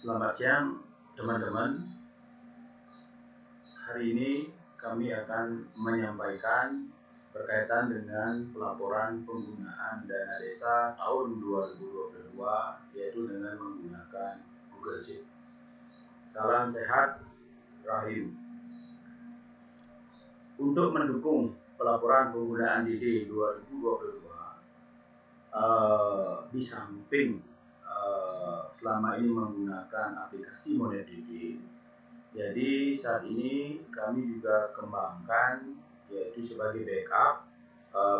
Selamat siang teman-teman. Hari ini kami akan menyampaikan berkaitan dengan pelaporan penggunaan dana desa tahun 2022, yaitu dengan menggunakan Google Sheet. Salam sehat, Rahim. Untuk mendukung pelaporan penggunaan DD 2022, di samping selama ini menggunakan aplikasi Monet DD, jadi saat ini kami juga kembangkan yaitu sebagai backup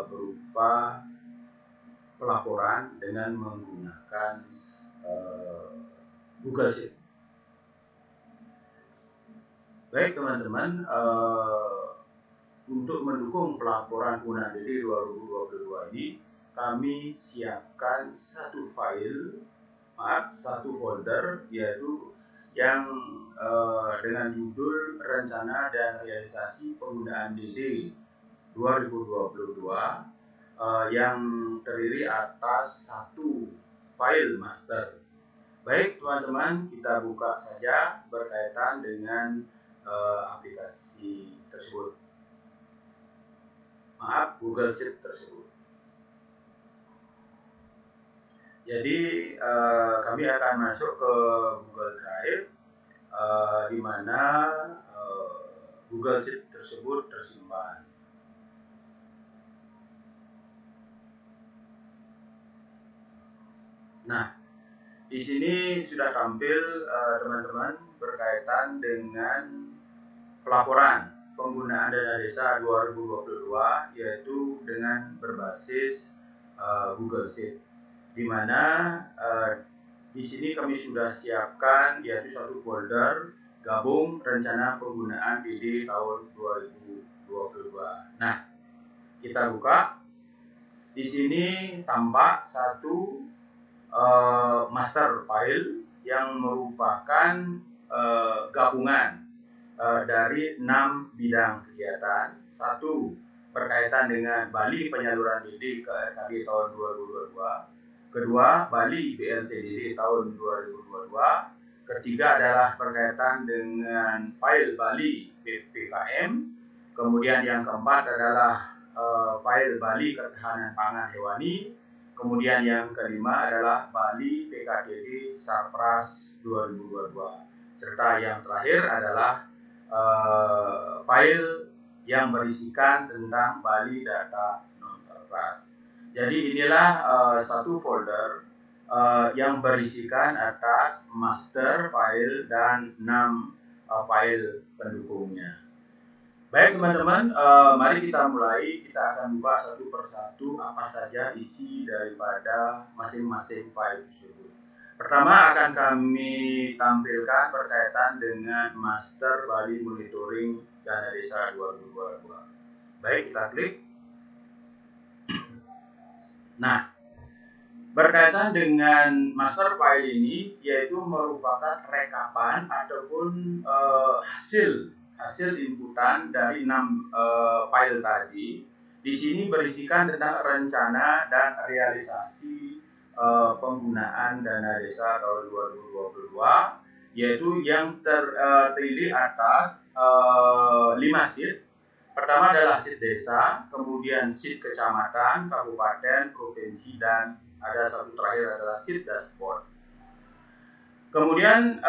berupa pelaporan dengan menggunakan Google Sheet. Baik teman-teman, untuk mendukung pelaporan penggunaan DD 2022 ini, kami siapkan satu folder, yaitu yang dengan judul Rencana dan Realisasi Penggunaan DD 2022 yang terdiri atas satu file master. Baik teman-teman, kita buka saja berkaitan dengan aplikasi tersebut. Google Sheet tersebut. Jadi kami akan masuk ke Google Drive, di mana Google Sheet tersebut tersimpan. Nah, di sini sudah tampil teman-teman berkaitan dengan pelaporan penggunaan dana desa 2022, yaitu dengan berbasis Google Sheet, di mana di sini kami sudah siapkan yaitu satu folder gabung rencana penggunaan DD tahun 2022. Nah, kita buka. Di sini tampak satu master file yang merupakan gabungan dari 6 bidang kegiatan. Satu, berkaitan dengan Bali penyaluran DD ke RKD tahun 2022. Kedua, Bali BLTDD tahun 2022. Ketiga adalah berkaitan dengan file Bali PPKM. Kemudian yang keempat adalah file Bali Ketahanan Pangan Hewani. Kemudian yang kelima adalah Bali PKDD Sarpras 2022. Serta yang terakhir adalah file yang berisikan tentang Bali data non-Sarpras. Jadi inilah satu folder yang berisikan atas master file dan 6 file pendukungnya. Baik teman-teman, mari kita mulai. Kita akan buka satu persatu apa saja isi daripada masing-masing file tersebut. Pertama akan kami tampilkan berkaitan dengan Master Bali Monitoring Dana Desa 2022. Baik, kita klik. Nah, berkaitan dengan master file ini, yaitu merupakan rekapan ataupun hasil inputan dari 6 file tadi. Di sini berisikan tentang rencana dan realisasi penggunaan dana desa tahun 2022, yaitu yang terdiri atas 5 sheet. Pertama adalah sheet desa, kemudian sheet kecamatan, kabupaten, provinsi, dan ada satu terakhir adalah sheet dashboard. Kemudian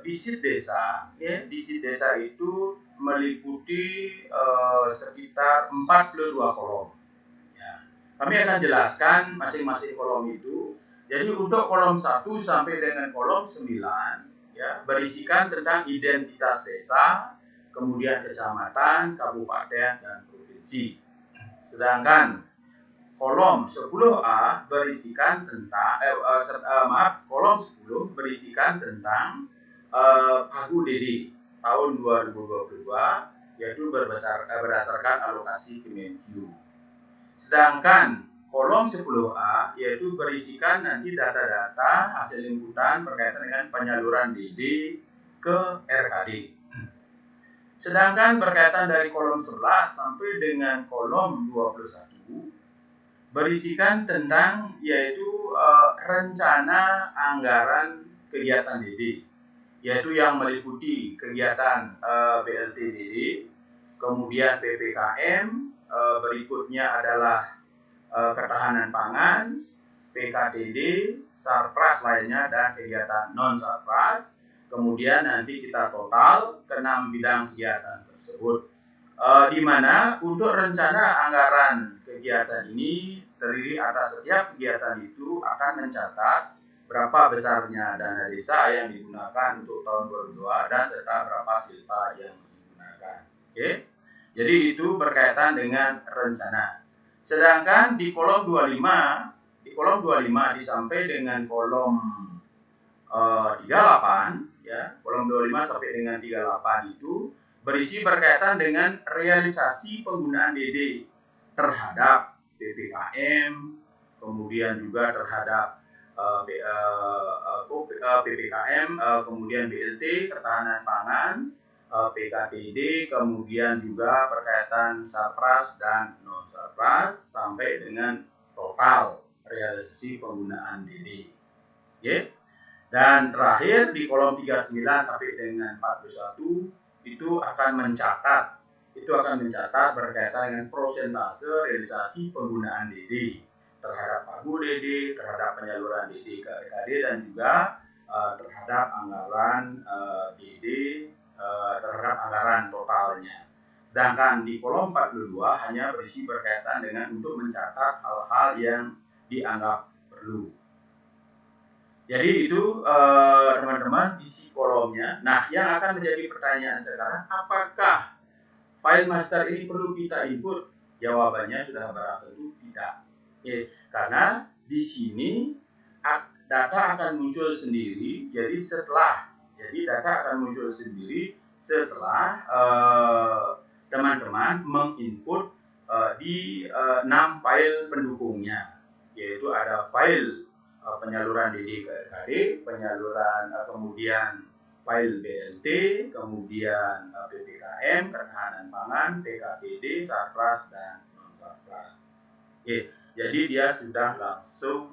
di sheet desa, di sheet desa itu meliputi sekitar 42 kolom. Ya. Kami akan jelaskan masing-masing kolom itu. Jadi untuk kolom 1 sampai dengan kolom 9, ya, berisikan tentang identitas desa, kemudian kecamatan, kabupaten, dan provinsi. Sedangkan kolom 10A berisikan tentang kolom 10 berisikan tentang Pagu DD tahun 2022, yaitu berdasarkan alokasi Kemenkyu. Sedangkan kolom 10A yaitu berisikan nanti data-data hasil inputan berkaitan dengan penyaluran DD ke RKD. Sedangkan berkaitan dari kolom 11 sampai dengan kolom 21 berisikan tentang yaitu rencana anggaran kegiatan DD, yaitu yang meliputi kegiatan BLT DD, kemudian PPKM, berikutnya adalah ketahanan pangan, PKDD, sarpras lainnya, dan kegiatan non sarpras. Kemudian nanti kita total ke 6 bidang kegiatan tersebut, di mana untuk rencana anggaran kegiatan ini terdiri atas setiap kegiatan itu akan mencatat berapa besarnya dana desa yang digunakan untuk tahun 2022 dan serta berapa silpa yang digunakan. Oke, jadi itu berkaitan dengan rencana. Sedangkan di kolom 25 disampai dengan kolom 38 ya, kolom 25 sampai dengan 38 itu berisi berkaitan dengan realisasi penggunaan DD terhadap PPKM, kemudian juga terhadap PPKM, kemudian BLT, ketahanan pangan, PKTD, kemudian juga berkaitan sarpras dan non sarpras sampai dengan total realisasi penggunaan DD. Oke. Dan terakhir di kolom 39 sampai dengan 41 itu akan mencatat berkaitan dengan prosentase realisasi penggunaan DD terhadap pagu DD, terhadap penyaluran DD ke RKD, dan juga terhadap anggaran DD, terhadap anggaran totalnya. Sedangkan di kolom 42 hanya berisi berkaitan dengan untuk mencatat hal-hal yang dianggap perlu. Jadi itu teman-teman isi kolomnya. Nah, yang akan menjadi pertanyaan sekarang, apakah file master ini perlu kita input? Jawabannya sudah barang tentu tidak. Karena di sini data akan muncul sendiri. Jadi data akan muncul sendiri setelah teman-teman menginput di 6 file pendukungnya, yaitu ada file penyaluran DD ke RKD, penyaluran kemudian file BLT, kemudian PPKM, ketahanan pangan, PKPD, sarpras, dan non sarpras. Jadi dia sudah langsung